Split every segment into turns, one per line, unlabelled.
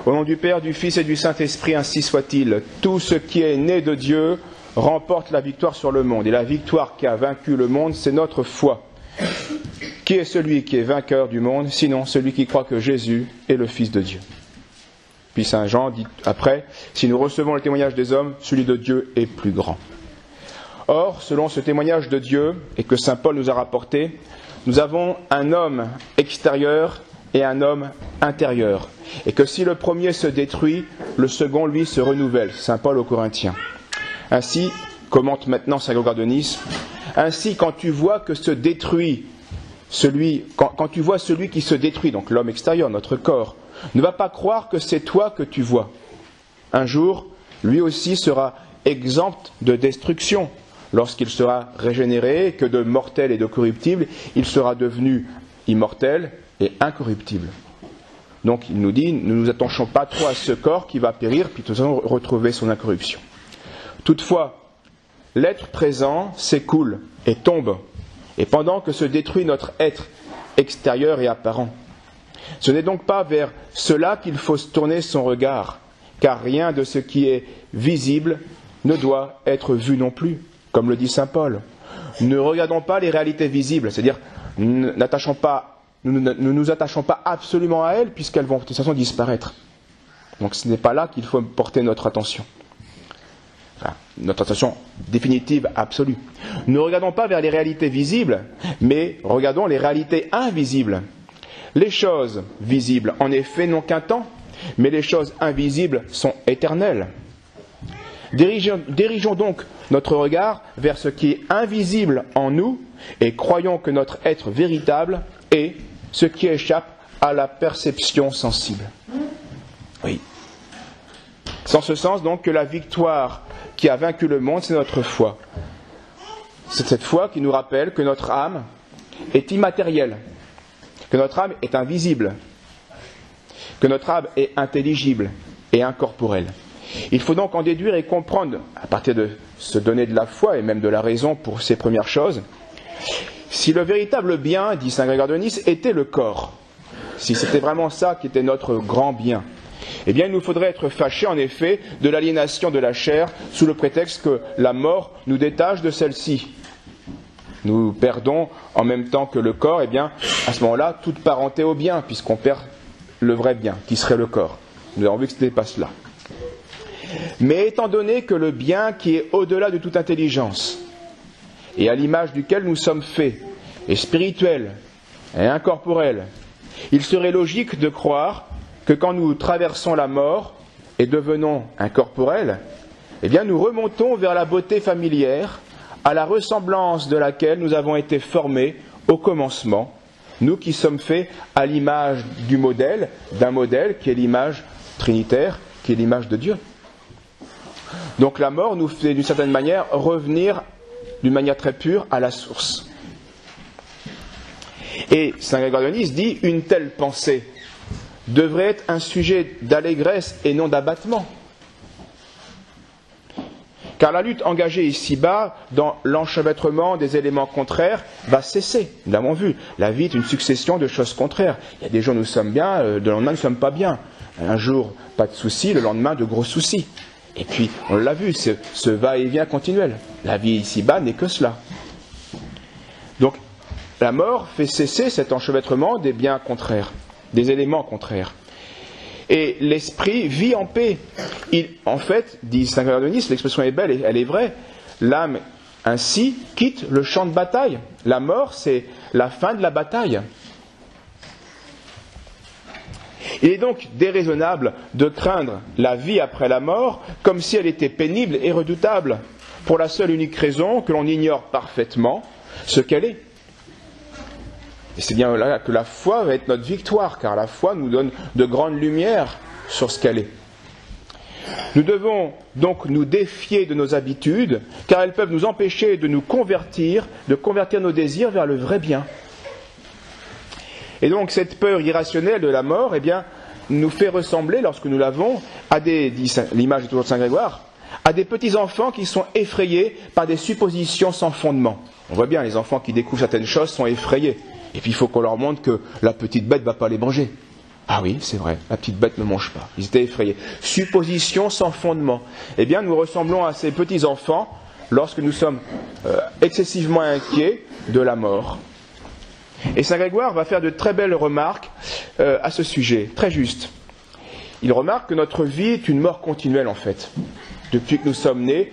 Au nom du Père, du Fils et du Saint-Esprit, ainsi soit-il. Tout ce qui est né de Dieu remporte la victoire sur le monde. Et la victoire qui a vaincu le monde, c'est notre foi. Qui est celui qui est vainqueur du monde, sinon celui qui croit que Jésus est le Fils de Dieu? Puis Saint Jean dit après, si nous recevons le témoignage des hommes, celui de Dieu est plus grand. Or, selon ce témoignage de Dieu, et que Saint Paul nous a rapporté, nous avons un homme extérieur et un homme intérieur. Et que si le premier se détruit, le second, lui, se renouvelle. Saint Paul aux Corinthiens. Ainsi, commente maintenant Saint Grégoire de Nice, ainsi quand tu vois que se détruit quand tu vois celui qui se détruit, donc l'homme extérieur, notre corps, ne va pas croire que c'est toi que tu vois. Un jour, lui aussi sera exempt de destruction. Lorsqu'il sera régénéré, que de mortel et de corruptible, il sera devenu immortel et incorruptible. Donc il nous dit, ne nous attachons pas trop à ce corps qui va périr, puis de toute façon retrouver son incorruption. Toutefois, l'être présent s'écoule et tombe, et pendant que se détruit notre être extérieur et apparent. Ce n'est donc pas vers cela qu'il faut se tourner son regard, car rien de ce qui est visible ne doit être vu non plus, comme le dit saint Paul. Ne regardons pas les réalités visibles, c'est-à-dire ne nous attachons pas absolument à elles, puisqu'elles vont de toute façon disparaître. Donc ce n'est pas là qu'il faut porter notre attention. Enfin, notre attention définitive, absolue. Ne regardons pas vers les réalités visibles, mais regardons les réalités invisibles. Les choses visibles, en effet, n'ont qu'un temps, mais les choses invisibles sont éternelles. Dirigeons donc notre regard vers ce qui est invisible en nous et croyons que notre être véritable est ce qui échappe à la perception sensible. Oui. C'est en ce sens donc que la victoire qui a vaincu le monde, c'est notre foi. C'est cette foi qui nous rappelle que notre âme est immatérielle, que notre âme est invisible, que notre âme est intelligible et incorporelle. Il faut donc en déduire et comprendre, à partir de se donner de la foi et même de la raison pour ces premières choses, si le véritable bien, dit saint Grégoire de Nice, était le corps, si c'était vraiment ça qui était notre grand bien, eh bien il nous faudrait être fâchés en effet de l'aliénation de la chair sous le prétexte que la mort nous détache de celle-ci. Nous perdons en même temps que le corps, eh bien à ce moment-là toute parenté au bien, puisqu'on perd le vrai bien, qui serait le corps. Nous avons vu que ce n'était pas cela. Mais étant donné que le bien qui est au-delà de toute intelligence, et à l'image duquel nous sommes faits, est spirituel et incorporel, il serait logique de croire que quand nous traversons la mort et devenons incorporels, eh bien nous remontons vers la beauté familière, à la ressemblance de laquelle nous avons été formés au commencement, nous qui sommes faits à l'image du modèle, d'un modèle qui est l'image trinitaire, qui est l'image de Dieu. Donc la mort nous fait d'une certaine manière revenir d'une manière très pure à la source. Et saint Grégoire de Nice dit une telle pensée devrait être un sujet d'allégresse et non d'abattement. Car la lutte engagée ici-bas dans l'enchevêtrement des éléments contraires va cesser. Nous l'avons vu, la vie est une succession de choses contraires. Il y a des jours où nous sommes bien, le lendemain nous ne sommes pas bien. Un jour, pas de soucis, le lendemain, de gros soucis. Et puis, on l'a vu, ce va-et-vient continuel. La vie ici-bas n'est que cela. Donc, la mort fait cesser cet enchevêtrement des biens contraires, des éléments contraires. Et l'esprit vit en paix. En fait, dit saint Grégoire de Nice, l'expression est belle et elle est vraie, l'âme ainsi quitte le champ de bataille. La mort, c'est la fin de la bataille. Il est donc déraisonnable de craindre la vie après la mort comme si elle était pénible et redoutable, pour la seule et unique raison que l'on ignore parfaitement ce qu'elle est. Et c'est bien là que la foi va être notre victoire, car la foi nous donne de grandes lumières sur ce qu'elle est. Nous devons donc nous défier de nos habitudes, car elles peuvent nous empêcher de nous convertir, de convertir nos désirs vers le vrai bien. Et donc cette peur irrationnelle de la mort, eh bien, nous fait ressembler, lorsque nous l'avons, l'image est toujours de saint Grégoire, à des petits enfants qui sont effrayés par des suppositions sans fondement. On voit bien, les enfants qui découvrent certaines choses sont effrayés. Et puis il faut qu'on leur montre que la petite bête ne va pas les manger. Ah oui, c'est vrai, la petite bête ne mange pas. Ils étaient effrayés. Supposition sans fondement. Eh bien, nous ressemblons à ces petits enfants lorsque nous sommes excessivement inquiets de la mort. Et saint Grégoire va faire de très belles remarques à ce sujet, très justes. Il remarque que notre vie est une mort continuelle en fait. Depuis que nous sommes nés,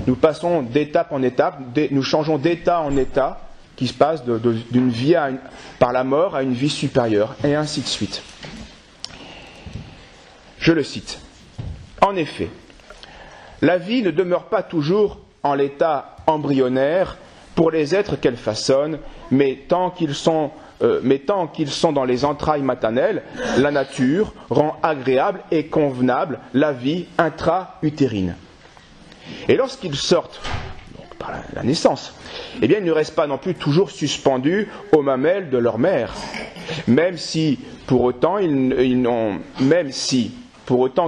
nous passons d'étape en étape, nous changeons d'état en état, qui se passe d'une vie par la mort à une vie supérieure, et ainsi de suite. Je le cite. En effet, la vie ne demeure pas toujours en l'état embryonnaire pour les êtres qu'elle façonne, mais tant qu'ils sont dans les entrailles maternelles, la nature rend agréable et convenable la vie intra-utérine. Et lorsqu'ils sortent, donc par la naissance, eh bien, ils ne restent pas non plus toujours suspendus aux mamelles de leur mère, même si pour autant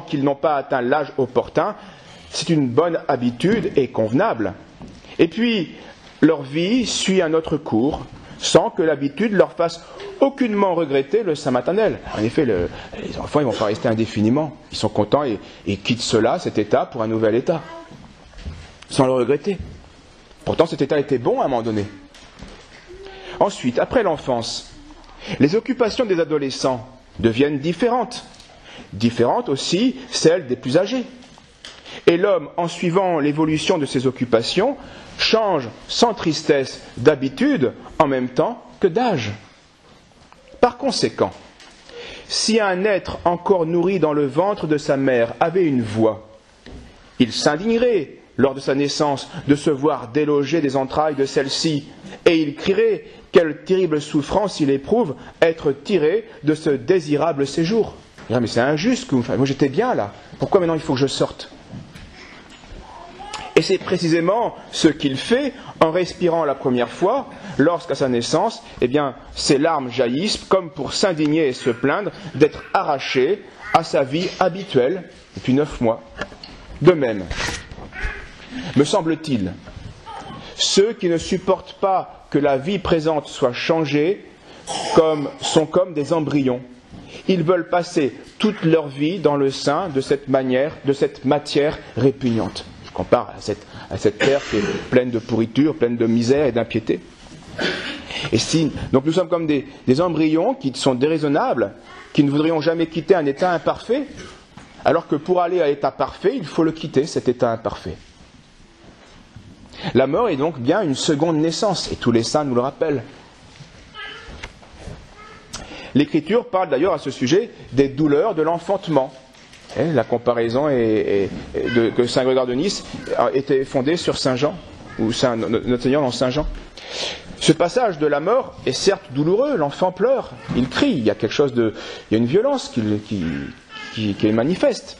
qu'ils n'ont pas atteint l'âge opportun, c'est une bonne habitude et convenable. Et puis, leur vie suit un autre cours, sans que l'habitude leur fasse aucunement regretter le sein maternel. En effet, les enfants, ils ne vont pas rester indéfiniment. Ils sont contents et quittent cet état, pour un nouvel état, sans le regretter. Pourtant, cet état était bon à un moment donné. Ensuite, après l'enfance, les occupations des adolescents deviennent différentes. Différentes aussi celles des plus âgés. Et l'homme, en suivant l'évolution de ses occupations, change sans tristesse d'habitude en même temps que d'âge. Par conséquent, si un être encore nourri dans le ventre de sa mère avait une voix, il s'indignerait lors de sa naissance de se voir délogé des entrailles de celle-ci, et il crierait quelle terrible souffrance il éprouve être tiré de ce désirable séjour. Ah, mais c'est injuste, moi j'étais bien là, pourquoi maintenant il faut que je sorte ? Et c'est précisément ce qu'il fait en respirant la première fois, lorsqu'à sa naissance, eh bien, ses larmes jaillissent comme pour s'indigner et se plaindre d'être arraché à sa vie habituelle depuis 9 mois. De même, me semble-t-il, ceux qui ne supportent pas que la vie présente soit changée sont comme des embryons. Ils veulent passer toute leur vie dans le sein de cette matière répugnante. Je compare à cette terre qui est pleine de pourriture, pleine de misère et d'impiété. Donc nous sommes comme des embryons qui sont déraisonnables, qui ne voudrions jamais quitter un état imparfait, alors que pour aller à l'état parfait, il faut le quitter, cet état imparfait. La mort est donc bien une seconde naissance, et tous les saints nous le rappellent. L'Écriture parle d'ailleurs à ce sujet des douleurs de l'enfantement. La comparaison que saint Grégoire de Nice était fondée sur saint Jean, ou notre Seigneur dans saint Jean. Ce passage de la mort est certes douloureux, l'enfant pleure, il crie, il y a une violence qui est manifeste.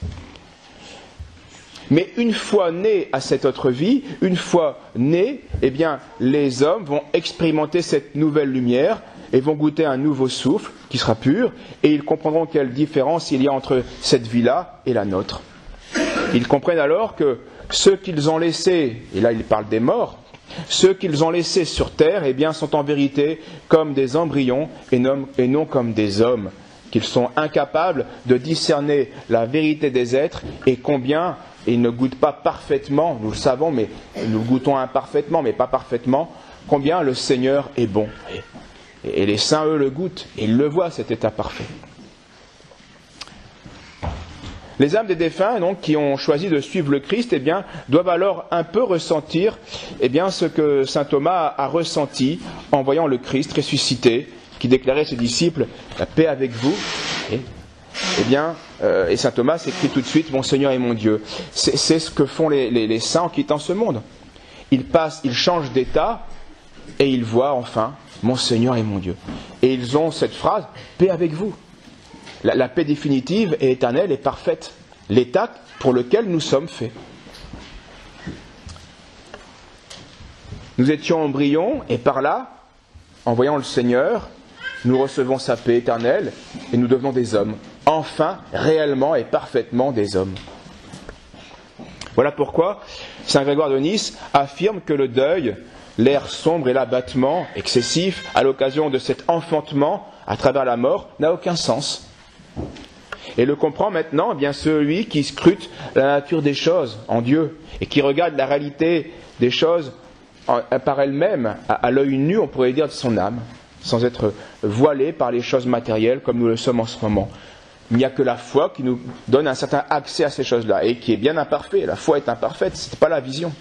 Mais une fois nés à cette autre vie, une fois nés, eh bien, les hommes vont expérimenter cette nouvelle lumière et vont goûter un nouveau souffle qui sera pur, et ils comprendront quelle différence il y a entre cette vie-là et la nôtre. Ils comprennent alors que ceux qu'ils ont laissés, et là il parle des morts, ceux qu'ils ont laissés sur terre, eh bien, sont en vérité comme des embryons et non comme des hommes, qu'ils sont incapables de discerner la vérité des êtres et combien ils ne goûtent pas parfaitement, nous le savons, mais nous le goûtons imparfaitement, mais pas parfaitement, combien le Seigneur est bon. Et les saints, eux, le goûtent, et ils le voient, cet état parfait. Les âmes des défunts, donc, qui ont choisi de suivre le Christ, eh bien, doivent alors un peu ressentir, eh bien, ce que saint Thomas a ressenti en voyant le Christ ressuscité, qui déclarait à ses disciples « La paix avec vous ». Et saint Thomas s'écrit tout de suite « Mon Seigneur et mon Dieu ». C'est ce que font les saints en quittant ce monde. Ils changent d'état et ils voient enfin « Mon Seigneur et mon Dieu ». Et ils ont cette phrase « Paix avec vous ». La paix définitive et éternelle est parfaite. L'état pour lequel nous sommes faits. Nous étions embryons et par là, en voyant le Seigneur, nous recevons sa paix éternelle et nous devenons des hommes. Enfin, réellement et parfaitement des hommes. Voilà pourquoi saint Grégoire de Nice affirme que le deuil, l'air sombre et l'abattement excessif à l'occasion de cet enfantement à travers la mort n'a aucun sens. Et le comprend maintenant, eh bien, celui qui scrute la nature des choses en Dieu et qui regarde la réalité des choses par elle-même, à l'œil nu, on pourrait dire, de son âme, sans être voilé par les choses matérielles comme nous le sommes en ce moment. Il n'y a que la foi qui nous donne un certain accès à ces choses-là et qui est bien imparfait. La foi est imparfaite, ce n'est pas la vision.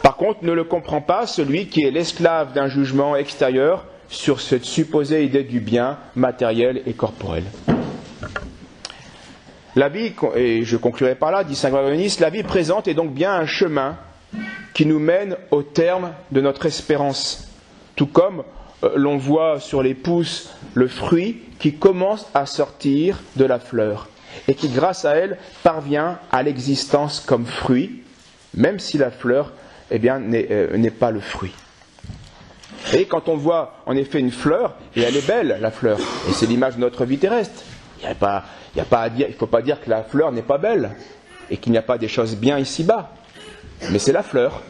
Par contre, ne le comprend pas celui qui est l'esclave d'un jugement extérieur sur cette supposée idée du bien matériel et corporel. La vie, et je conclurai par là, dit saint Grégoire de Nice, la vie présente est donc bien un chemin qui nous mène au terme de notre espérance. Tout comme l'on voit sur les pousses le fruit qui commence à sortir de la fleur et qui, grâce à elle, parvient à l'existence comme fruit, même si la fleur n'est pas le fruit. Et quand on voit en effet une fleur, et elle est belle, la fleur, et c'est l'image de notre vie terrestre, il ne faut pas dire que la fleur n'est pas belle et qu'il n'y a pas des choses bien ici-bas, mais c'est la fleur.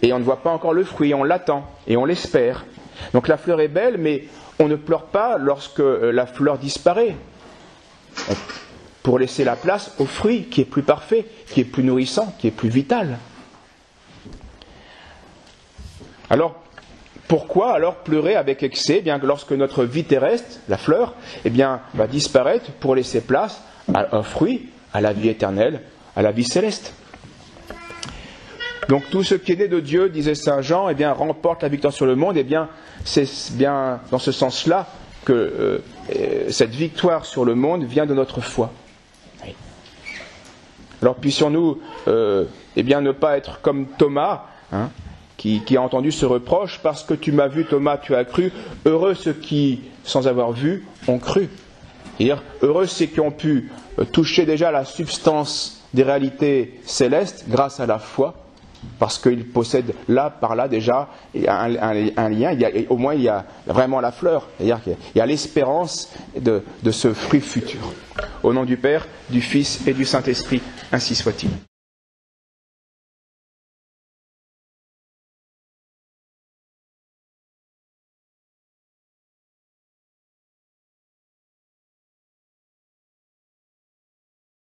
Et on ne voit pas encore le fruit, on l'attend et on l'espère. Donc la fleur est belle, mais on ne pleure pas lorsque la fleur disparaît, pour laisser la place au fruit qui est plus parfait, qui est plus nourrissant, qui est plus vital. Alors, pourquoi alors pleurer avec excès, bien que lorsque notre vie terrestre, la fleur, va disparaître pour laisser place à un fruit, à la vie éternelle, à la vie céleste. Donc tout ce qui est né de Dieu, disait saint Jean, remporte la victoire sur le monde. C'est bien dans ce sens-là que cette victoire sur le monde vient de notre foi. Oui. Alors puissions-nous ne pas être comme Thomas, qui a entendu ce reproche, parce que tu m'as vu Thomas, tu as cru. Heureux ceux qui, sans avoir vu, ont cru. C'est-à-dire, heureux ceux qui ont pu toucher déjà la substance des réalités célestes grâce à la foi, parce qu'ils possèdent là, par là déjà un lien, au moins il y a vraiment la fleur, c'est-à-dire qu'il y a l'espérance de ce fruit futur. Au nom du Père, du Fils et du Saint-Esprit, ainsi soit-il.